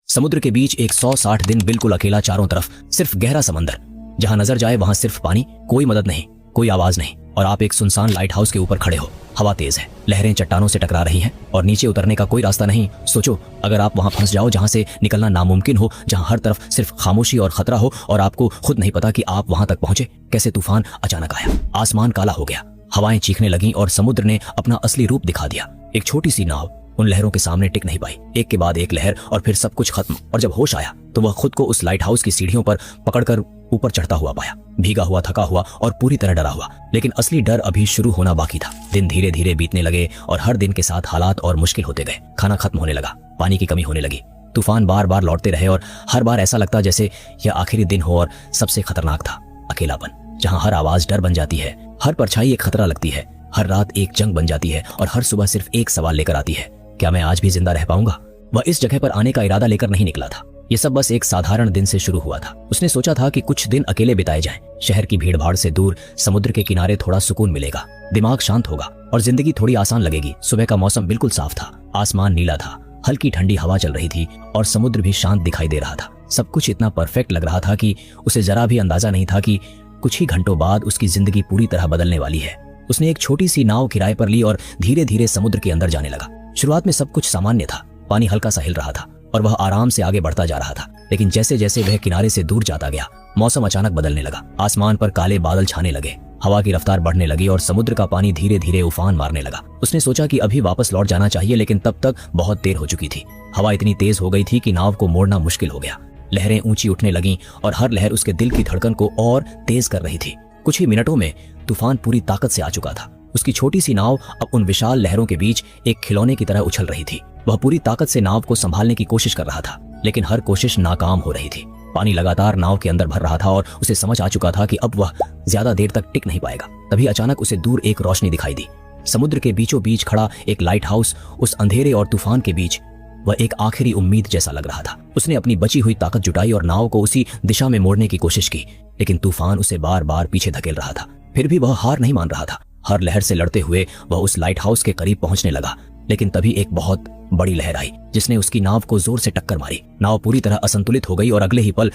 समुद्र के बीच एक 160 दिन बिल्कुल अकेला, चारों तरफ सिर्फ गहरा समंदर। जहां नजर जाए वहां सिर्फ पानी, कोई मदद नहीं, कोई आवाज नहीं, और आप एक सुनसान लाइट हाउस के ऊपर खड़े हो। हवा तेज है, लहरें चट्टानों से टकरा रही हैं और नीचे उतरने का कोई रास्ता नहीं। सोचो, अगर आप वहां फंस जाओ जहां से निकलना नामुमकिन हो, जहां हर तरफ सिर्फ खामोशी और खतरा हो और आपको खुद नहीं पता कि आप वहां तक पहुंचे। कैसे तूफान अचानक आया, आसमान काला हो गया, हवाएं चीखने लगीं और समुद्र ने अपना असली रूप दिखा दिया। एक छोटी सी नाव उन लहरों के सामने टिक नहीं पाई। एक के बाद एक लहर और फिर सब कुछ खत्म। और जब होश आया तो वह खुद को उस लाइट हाउस की सीढ़ियों पर पकड़कर ऊपर चढ़ता हुआ पाया, भीगा हुआ, थका हुआ और पूरी तरह डरा हुआ। लेकिन असली डर अभी शुरू होना बाकी था। दिन धीरे धीरे बीतने लगे और हर दिन के साथ हालात और मुश्किल होते गए। खाना खत्म होने लगा, पानी की कमी होने लगी, तूफान बार बार लौटते रहे और हर बार ऐसा लगता जैसे यह आखिरी दिन हो। और सबसे खतरनाक था अकेलापन, जहां हर आवाज डर बन जाती है, हर परछाई एक खतरा लगती है, हर रात एक जंग बन जाती है और हर सुबह सिर्फ एक सवाल लेकर आती है, क्या मैं आज भी जिंदा रह पाऊंगा? वह इस जगह पर आने का इरादा लेकर नहीं निकला था। ये सब बस एक साधारण दिन से शुरू हुआ था। उसने सोचा था कि कुछ दिन अकेले बिताए जाएं, शहर की भीड़भाड़ से दूर, समुद्र के किनारे थोड़ा सुकून मिलेगा, दिमाग शांत होगा और जिंदगी थोड़ी आसान लगेगी। सुबह का मौसम बिल्कुल साफ था, आसमान नीला था, हल्की ठंडी हवा चल रही थी और समुद्र भी शांत दिखाई दे रहा था। सब कुछ इतना परफेक्ट लग रहा था कि उसे जरा भी अंदाजा नहीं था कि कुछ ही घंटों बाद उसकी जिंदगी पूरी तरह बदलने वाली है। उसने एक छोटी सी नाव किराए पर ली और धीरे धीरे समुद्र के अंदर जाने लगा। शुरुआत में सब कुछ सामान्य था, पानी हल्का सा हिल रहा था और वह आराम से आगे बढ़ता जा रहा था। लेकिन जैसे जैसे वह किनारे से दूर जाता गया, मौसम अचानक बदलने लगा। आसमान पर काले बादल छाने लगे, हवा की रफ्तार बढ़ने लगी और समुद्र का पानी धीरे धीरे उफान मारने लगा। उसने सोचा कि अभी वापस लौट जाना चाहिए, लेकिन तब तक बहुत देर हो चुकी थी। हवा इतनी तेज हो गई थी कि नाव को मोड़ना मुश्किल हो गया। लहरें ऊंची उठने लगीं और हर लहर उसके दिल की धड़कन को और तेज कर रही थी। कुछ ही मिनटों में तूफान पूरी ताकत से आ चुका था। उसकी छोटी सी नाव अब उन विशाल लहरों के बीच एक खिलौने की तरह उछल रही थी। वह पूरी ताकत से नाव को संभालने की कोशिश कर रहा था, लेकिन हर कोशिश नाकाम हो रही थी। पानी लगातार नाव के अंदर भर रहा था और उसे समझ आ चुका था कि अब वह ज्यादा देर तक टिक नहीं पाएगा। तभी अचानक उसे दूर एक रोशनी दिखाई दी। समुद्र के बीचों बीच खड़ा एक लाइट हाउस, उस अंधेरे और तूफान के बीच वह एक आखिरी उम्मीद जैसा लग रहा था। उसने अपनी बची हुई ताकत जुटाई और नाव को उसी दिशा में मोड़ने की कोशिश की, लेकिन तूफान उसे बार बार पीछे धकेल रहा था। फिर भी वह हार नहीं मान रहा था। हर लहर से लड़ते हुए वह उस लाइट हाउस के करीब पहुंचने लगा। लेकिन तभी एक बहुत बड़ी लहर आई जिसने उसकी नाव को जोर से टक्कर मारी। नाव पूरी तरह असंतुलित हो गई और अगले ही पल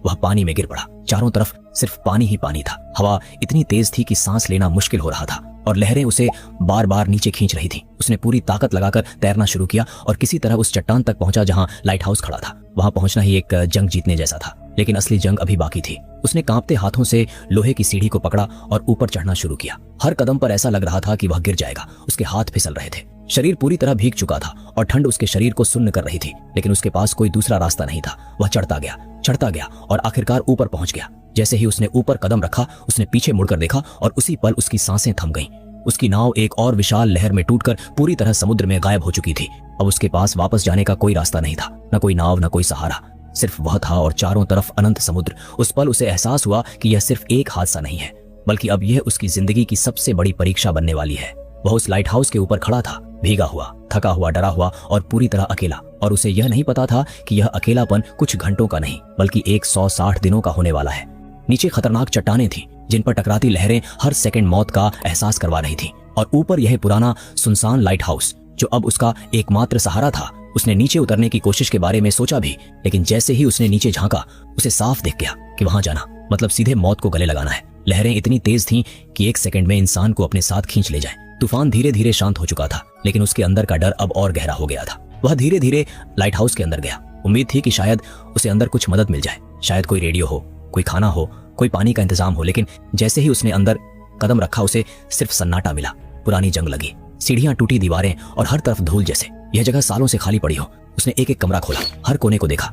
वह पानी में गिर पड़ा। चारों तरफ सिर्फ पानी ही पानी था। हवा इतनी तेज थी कि सांस लेना मुश्किल हो रहा था और लहरें उसे बार बार नीचे खींच रही थीं। उसने पूरी ताकत लगाकर तैरना शुरू किया और किसी तरह उस चट्टान तक पहुंचा जहां लाइट हाउस खड़ा था। वहां पहुंचना ही एक जंग जीतने जैसा था, लेकिन असली जंग अभी बाकी थी। उसने कांपते हाथों से लोहे की सीढ़ी को पकड़ा और ऊपर चढ़ना शुरू किया। हर कदम पर ऐसा लग रहा था कि वह गिर जाएगा। उसके हाथ फिसल रहे थे, शरीर पूरी तरह भीग चुका था और ठंड उसके शरीर को सुन्न कर रही थी। लेकिन उसके पास कोई दूसरा रास्ता नहीं था। वह चढ़ता गया और आखिरकार ऊपर पहुंच गया। जैसे ही उसने ऊपर कदम रखा, उसने पीछे मुड़कर देखा और उसी पल उसकी सांसें थम गईं। उसकी नाव एक और विशाल लहर में टूटकर पूरी तरह समुद्र में गायब हो चुकी थी। अब उसके पास वापस जाने का कोई रास्ता नहीं था, न कोई नाव, न कोई सहारा, सिर्फ वह था और चारों तरफ अनंत समुद्र। उस पल उसे एहसास हुआ कि यह सिर्फ एक हादसा नहीं है, बल्कि अब यह उसकी जिंदगी की सबसे बड़ी परीक्षा बनने वाली है। वह उस लाइट हाउस के ऊपर खड़ा था, भीगा हुआ, थका हुआ, डरा हुआ और पूरी तरह अकेला। और उसे यह नहीं पता था कि यह अकेलापन कुछ घंटों का नहीं, बल्कि 160 दिनों का होने वाला है। नीचे खतरनाक चट्टानें थीं, जिन पर टकराती लहरें हर सेकंड मौत का एहसास करवा रही थीं। और ऊपर यह पुराना सुनसान लाइट हाउस, जो अब उसका एकमात्र सहारा था। उसने नीचे उतरने की कोशिश के बारे में सोचा भी, लेकिन जैसे ही उसने नीचे झांका, उसे साफ दिख गया कि वहां जाना मतलब सीधे मौत को गले लगाना है। लहरें इतनी तेज थीं कि एक सेकंड में इंसान को अपने साथ खींच ले जाए। तूफान धीरे धीरे शांत हो चुका था, लेकिन उसके अंदर का डर अब और गहरा हो गया था। वह धीरे धीरे लाइट हाउस के अंदर गया। उम्मीद थी कि शायद उसे अंदर कुछ मदद मिल जाए, शायद कोई रेडियो हो, कोई खाना हो, कोई पानी का इंतजाम हो। लेकिन जैसे ही उसने अंदर कदम रखा, उसे सिर्फ सन्नाटा मिला। पुरानी जंग लगी, सीढ़ियां, टूटी दीवारें और हर तरफ धूल जैसे यह जगह सालों से खाली पड़ी हो। उसने एक एक कमरा खोला, हर कोने को देखा,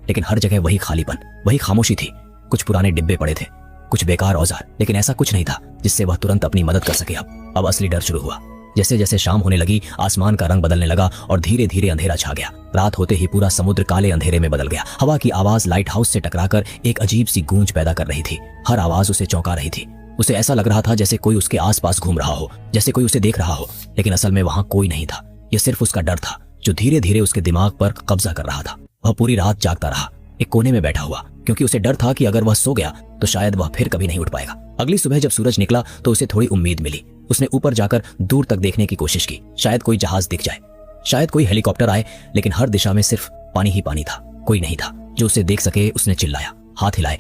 लेकिन हर जगह वही खालीपन, वही खामोशी थी। कुछ पुराने डिब्बे पड़े थे, कुछ बेकार औजार, लेकिन ऐसा कुछ नहीं था जिससे वह तुरंत अपनी मदद कर सके। अब असली डर शुरू हुआ। जैसे जैसे शाम होने लगी, आसमान का रंग बदलने लगा और धीरे धीरे अंधेरा छा गया। रात होते ही पूरा समुद्र काले अंधेरे में बदल गया। हवा की आवाज लाइट हाउस से टकराकर एक अजीब सी गूंज पैदा कर रही थी। हर आवाज उसे चौंका रही थी। उसे ऐसा लग रहा था जैसे कोई उसके आसपास घूम रहा हो, जैसे कोई उसे देख रहा हो, लेकिन असल में वहां कोई नहीं था। यह सिर्फ उसका डर था जो धीरे धीरे उसके दिमाग पर कब्जा कर रहा था। वह पूरी रात जागता रहा, एक कोने में बैठा हुआ, क्योंकि उसे डर था कि अगर वह सो गया तो शायद वह फिर कभी नहीं उठ पाएगा। अगली सुबह जब सूरज निकला तो उसे थोड़ी उम्मीद मिली। उसने ऊपर जाकर दूर तक देखने की कोशिश की, शायद कोई जहाज दिख जाए, शायद कोई हेलीकॉप्टर आए, लेकिन हर दिशा में सिर्फ पानी ही पानी था। कोई नहीं था जो उसे देख सके। उसने चिल्लाया, हाथ हिलाए,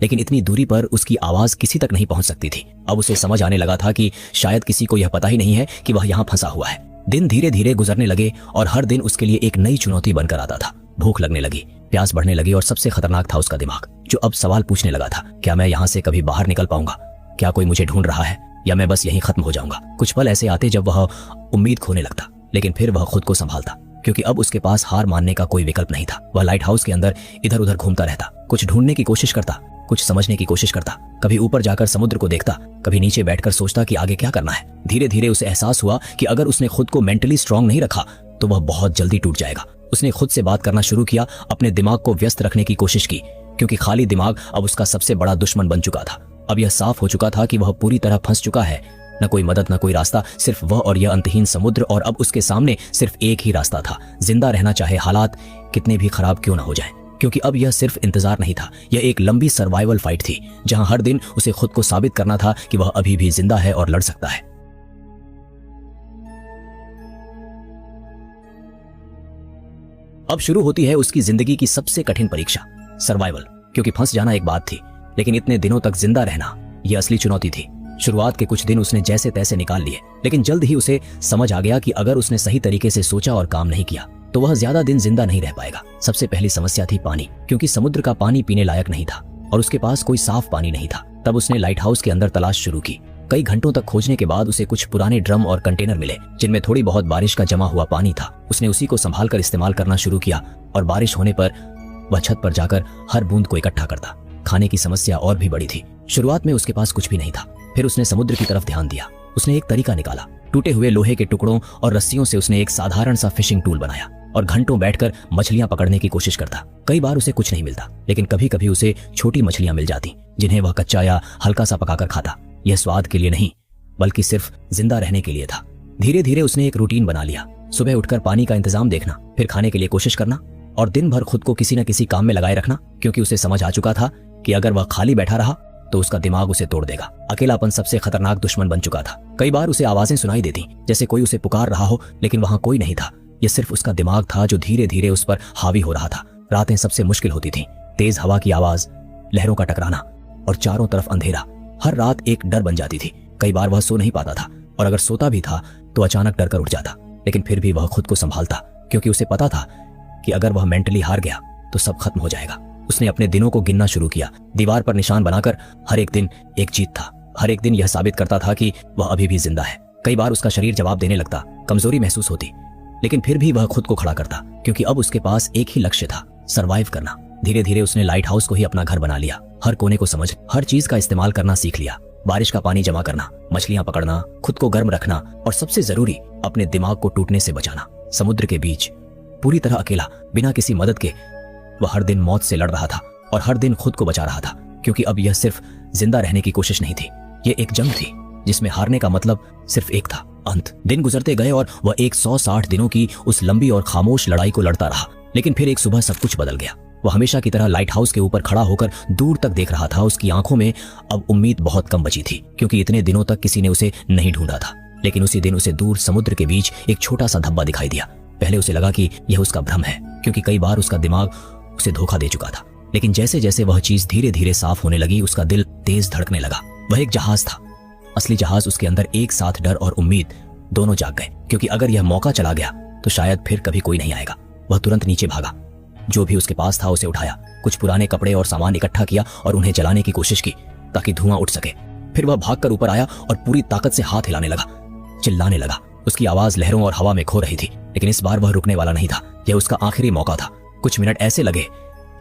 लेकिन इतनी दूरी पर उसकी आवाज किसी तक नहीं पहुंच सकती थी। अब उसे समझ आने लगा था कि शायद किसी को यह पता ही नहीं है कि वह यहाँ फंसा हुआ है। दिन धीरे धीरे गुजरने लगे और हर दिन उसके लिए एक नई चुनौती बनकर आता था। भूख लगने लगी, प्यास बढ़ने लगी और सबसे खतरनाक था उसका दिमाग, जो अब सवाल पूछने लगा था, क्या मैं यहाँ से कभी बाहर निकल पाऊंगा? क्या कोई मुझे ढूंढ रहा है या मैं बस यहीं खत्म हो जाऊंगा? कुछ पल ऐसे आते जब वह उम्मीद खोने लगता, लेकिन फिर वह खुद को संभालता, क्योंकि अब उसके पास हार मानने का कोई विकल्प नहीं था। वह लाइट हाउस के अंदर इधर उधर घूमता रहता, कुछ ढूंढने की कोशिश करता, कुछ समझने की कोशिश करता। कभी ऊपर जाकर समुद्र को देखता, कभी नीचे बैठकर सोचता कि आगे क्या करना है। धीरे धीरे उसे एहसास हुआ कि अगर उसने खुद को मेंटली स्ट्रांग नहीं रखा तो वह बहुत जल्दी टूट जाएगा। उसने खुद से बात करना शुरू किया, अपने दिमाग को व्यस्त रखने की कोशिश की, क्योंकि खाली दिमाग अब उसका सबसे बड़ा दुश्मन बन चुका था। अब यह साफ हो चुका था कि वह पूरी तरह फंस चुका है। न कोई मदद, न कोई रास्ता, सिर्फ वह और यह अंतहीन समुद्र। और अब उसके सामने सिर्फ एक ही रास्ता था, जिंदा रहना, चाहे हालात कितने भी खराब क्यों न हो जाएं। क्योंकि अब यह सिर्फ इंतजार नहीं था, यह एक लंबी सर्वाइवल फाइट थी, जहां हर दिन उसे खुद को साबित करना था कि वह अभी भी जिंदा है और लड़ सकता है। अब शुरू होती है उसकी जिंदगी की सबसे कठिन परीक्षा, सर्वाइवल। क्योंकि फंस जाना एक बात थी, लेकिन इतने दिनों तक जिंदा रहना यह असली चुनौती थी। शुरुआत के कुछ दिन उसने जैसे तैसे निकाल लिए, लेकिन जल्द ही उसे समझ आ गया कि अगर उसने सही तरीके से सोचा और काम नहीं किया तो वह ज्यादा दिन जिंदा नहीं रह पाएगा। सबसे पहली समस्या थी पानी, क्योंकि समुद्र का पानी पीने लायक नहीं था और उसके पास कोई साफ पानी नहीं था। तब उसने लाइट हाउस के अंदर तलाश शुरू की। कई घंटों तक खोजने के बाद उसे कुछ पुराने ड्रम और कंटेनर मिले, जिनमें थोड़ी बहुत बारिश का जमा हुआ पानी था। उसने उसी को संभाल कर इस्तेमाल करना शुरू किया और बारिश होने पर वह छत पर जाकर हर बूंद को इकट्ठा करता। खाने की समस्या और भी बड़ी थी। शुरुआत में उसके पास कुछ भी नहीं था। फिर उसने समुद्र की तरफ ध्यान दिया। उसने एक तरीका निकाला। टूटे हुए लोहे के टुकड़ों और रस्सियों से उसने एक साधारण सा फिशिंग टूल बनाया और घंटों बैठकर मछलियां पकड़ने की कोशिश करता। कई बार उसे कुछ नहीं मिलता, लेकिन कभी कभी उसे छोटी मछलियां मिल जाती, जिन्हें वह कच्चा या हल्का सा पकाकर खाता। यह स्वाद के लिए नहीं, बल्कि सिर्फ जिंदा रहने के लिए था। धीरे धीरे उसने एक रूटीन बना लिया। सुबह उठकर पानी का इंतजाम देखना, फिर खाने के लिए कोशिश करना और दिन भर खुद को किसी न किसी काम में लगाए रखना, क्योंकि उसे समझ आ चुका था कि अगर वह खाली बैठा रहा तो उसका दिमाग उसे तोड़ देगा। अकेलापन सबसे खतरनाक दुश्मन बन चुका था। कई बार उसे आवाजें सुनाई देती, जैसे कोई उसे पुकार रहा हो, लेकिन वहां कोई नहीं था। यह सिर्फ उसका दिमाग था जो धीरे धीरे उस पर हावी हो रहा था। रातें सबसे मुश्किल होती थीं। तेज हवा की आवाज, लहरों का टकराना और चारों तरफ अंधेरा। हर रात एक डर बन जाती थी। कई बार वह सो नहीं पाता था और अगर सोता भी था तो अचानक डर कर उठ जाता, लेकिन फिर भी वह खुद को संभालता, क्योंकि उसे पता था कि अगर वह मेंटली हार गया तो सब खत्म हो जाएगा। उसने अपने दिनों को गिनना शुरू किया, दीवार पर निशान बनाकर। हर एक दिन एक जीत था। हर एक दिन यह साबित करता था कि वह अभी भी जिंदा है। कई बार उसका शरीर जवाब देने लगता, कमजोरी महसूस होती, लेकिन फिर भी वह खुद को खड़ा करता, क्योंकि अब उसके पास एक ही लक्ष्य था, सरवाइव करना। धीरे धीरे उसने लाइट हाउस को ही अपना घर बना लिया। हर कोने को समझ, हर चीज का इस्तेमाल करना सीख लिया। बारिश का पानी जमा करना, मछलियां पकड़ना, खुद को गर्म रखना और सबसे जरूरी, अपने दिमाग को टूटने से बचाना। समुद्र के बीच पूरी तरह अकेला, बिना किसी मदद के, वह हर दिन मौत से लड़ रहा था और हर दिन खुद को बचा रहा था, क्योंकि अब यह सिर्फ जिंदा रहने की कोशिश नहीं थी, यह एक जंग थी जिसमें हारने का मतलब सिर्फ एक था, अंत। दिन गुजरते गए और वह 160 दिनों की उस लंबी और खामोश लड़ाई को लड़ता रहा। लेकिन फिर एक सुबह सब कुछ बदल गया। वह हमेशा की तरह लाइट हाउस के ऊपर खड़ा होकर दूर तक देख रहा था। उसकी आंखों में अब उम्मीद बहुत कम बची थी, क्योंकि इतने दिनों तक किसी ने उसे नहीं ढूंढा था। लेकिन उसी दिन उसे दूर समुद्र के बीच एक छोटा सा धब्बा दिखाई दिया। पहले उसे लगा कि यह उसका भ्रम है, क्योंकि कई बार उसका दिमाग उसे धोखा दे चुका था। लेकिन जैसे जैसे वह चीज धीरे धीरे साफ होने लगी, उसका दिल तेज धड़कने लगा। वह एक जहाज था, असली जहाज। उसके अंदर एक साथ डर और उम्मीद दोनों जाग गए, क्योंकि अगर यह मौका चला गया तो शायद फिर कभी कोई नहीं आएगा। वह तुरंत नीचे भागा, जो भी उसके पास था उसे उठाया, कुछ पुराने कपड़े और सामान इकट्ठा किया और उन्हें जलाने की कोशिश की ताकि धुआं उठ सके। फिर वह भागकर ऊपर आया और पूरी ताकत से हाथ हिलाने लगा, चिल्लाने लगा। उसकी आवाज लहरों और हवा में खो रही थी, लेकिन इस बार वह रुकने वाला नहीं था। यह उसका आखिरी मौका था। कुछ मिनट ऐसे लगे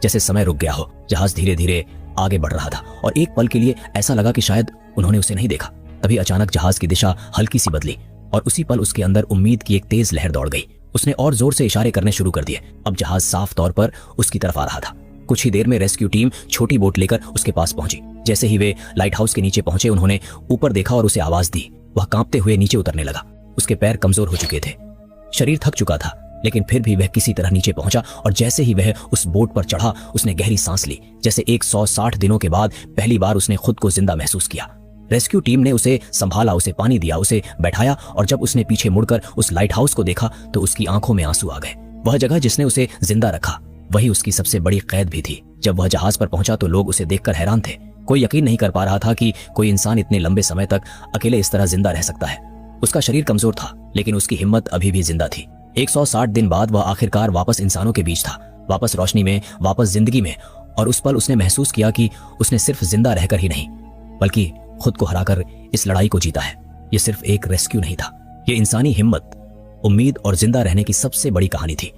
जैसे समय रुक गया हो। जहाज धीरे धीरे आगे बढ़ रहा था और एक पल के लिए ऐसा लगा कि शायद उन्होंने उसे नहीं देखा। तभी अचानक जहाज की दिशा हल्की सी बदली और उसी पल उसके अंदर उम्मीद की एक तेज लहर दौड़ गई। उसने और जोर से इशारे करने शुरू कर दिए। अब जहाज साफ तौर पर उसकी तरफ आ रहा था। कुछ ही देर में रेस्क्यू टीम छोटी बोट लेकर उसके पास पहुंची। जैसे ही वे लाइट हाउस के नीचे पहुंचे, उन्होंने ऊपर देखा और उसे आवाज दी। वह कांपते हुए नीचे उतरने लगा। उसके पैर कमजोर हो चुके थे, शरीर थक चुका था, लेकिन फिर भी वह किसी तरह नीचे पहुंचा और जैसे ही वह उस बोट पर चढ़ा, उसने गहरी सांस ली। जैसे 160 दिनों के बाद पहली बार उसने खुद को जिंदा महसूस किया। रेस्क्यू टीम ने उसे संभाला, उसे पानी दिया, उसे बैठाया और जब उसने पीछे मुड़कर उस लाइट हाउस को देखा तो उसकी आंखों में आंसू आ गए। वह जगह जिसने उसे जिंदा रखा, वही उसकी सबसे बड़ी कैद भी थी। जब वह जहाज पर पहुंचा तो लोग उसे देखकर हैरान थे। कोई यकीन नहीं कर पा रहा था कि कोई इंसान इतने लंबे समय तक अकेले इस तरह जिंदा रह सकता है। उसका शरीर कमजोर था, लेकिन उसकी हिम्मत अभी भी जिंदा थी। 160 दिन बाद वह आखिरकार वापस इंसानों के बीच था, वापस रोशनी में, वापस जिंदगी में। और उस पल उसने महसूस किया कि उसने सिर्फ जिंदा रहकर ही नहीं, बल्कि खुद को हराकर इस लड़ाई को जीता है। यह सिर्फ एक रेस्क्यू नहीं था, यह इंसानी हिम्मत, उम्मीद और जिंदा रहने की सबसे बड़ी कहानी थी।